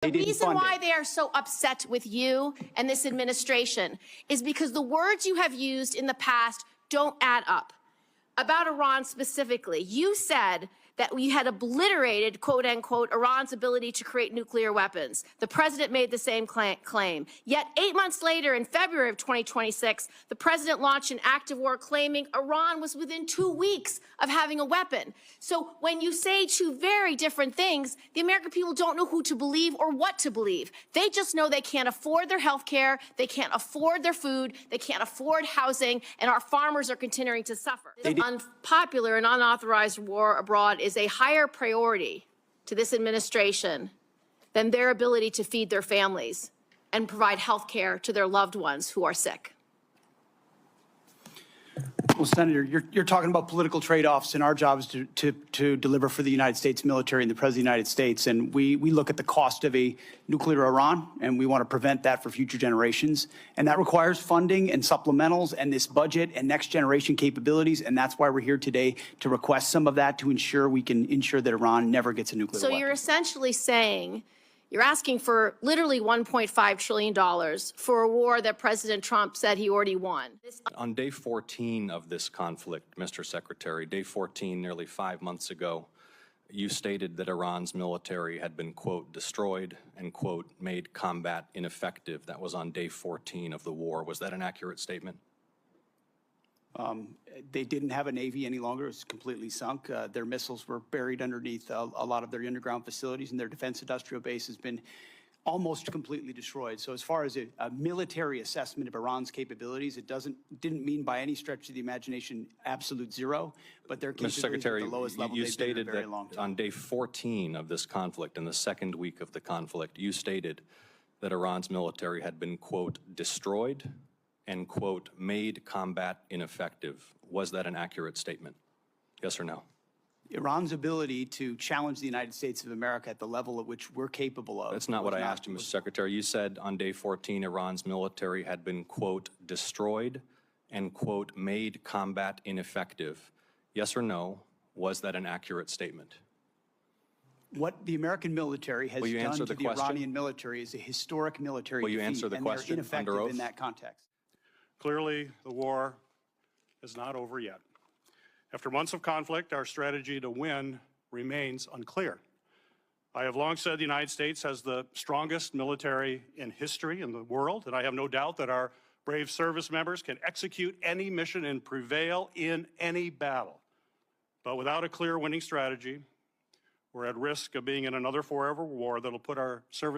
The reason why they are so upset with you and this administration is because the words you have used in the past don't add up. About Iran specifically, you said that we had obliterated, quote unquote, Iran's ability to create nuclear weapons. The president made the same claim. Yet 8 months later, in February of 2026, the president launched an active war claiming Iran was within 2 weeks of having a weapon. So when you say two very different things, the American people don't know who to believe or what to believe. They just know they can't afford their health care, they can't afford their food, they can't afford housing, and our farmers are continuing to suffer. This unpopular and unauthorized war abroad is a higher priority to this administration than their ability to feed their families and provide health care to their loved ones who are sick. Well, Senator, you're talking about political trade-offs, and our job is to deliver for the United States military and the President of the United States. And we look at the cost of a nuclear Iran, and we want to prevent that for future generations. And that requires funding and supplementals and this budget and next generation capabilities. And that's why we're here today to request some of that to ensure we can ensure that Iran never gets a nuclear weapon. So you're essentially saying you're asking for literally $1.5 trillion for a war that President Trump said he already won. On day 14 of this conflict, Mr. Secretary, day 14, nearly 5 months ago, you stated that Iran's military had been, quote, destroyed and, quote, made combat ineffective. That was on day 14 of the war. Was that an accurate statement? They didn't have a Navy any longer. It was completely sunk. Their missiles were buried underneath a lot of their underground facilities, and their defense industrial base has been almost completely destroyed. So as far as a military assessment of Iran's capabilities, it didn't mean by any stretch of the imagination absolute zero, but their capabilities at the lowest level they've been in a very long time. On day 14 of this conflict, in the second week of the conflict, you stated that Iran's military had been, quote, destroyed and, quote, made combat ineffective. Was that an accurate statement? Yes or no? Iran's ability to challenge the United States of America at the level at which we're capable of. That's not what I asked you, Mr. Secretary. You said on day 14, Iran's military had been, quote, destroyed and, quote, made combat ineffective. Yes or no, was that an accurate statement? What the American military has done to the Iranian military is a historic military defeat, Will you answer the question under oath? in that context. Clearly, the war is not over yet. After months of conflict, our strategy to win remains unclear. I have long said the United States has the strongest military in history in the world, and I have no doubt that our brave service members can execute any mission and prevail in any battle. But without a clear winning strategy, we're at risk of being in another forever war that'll put our service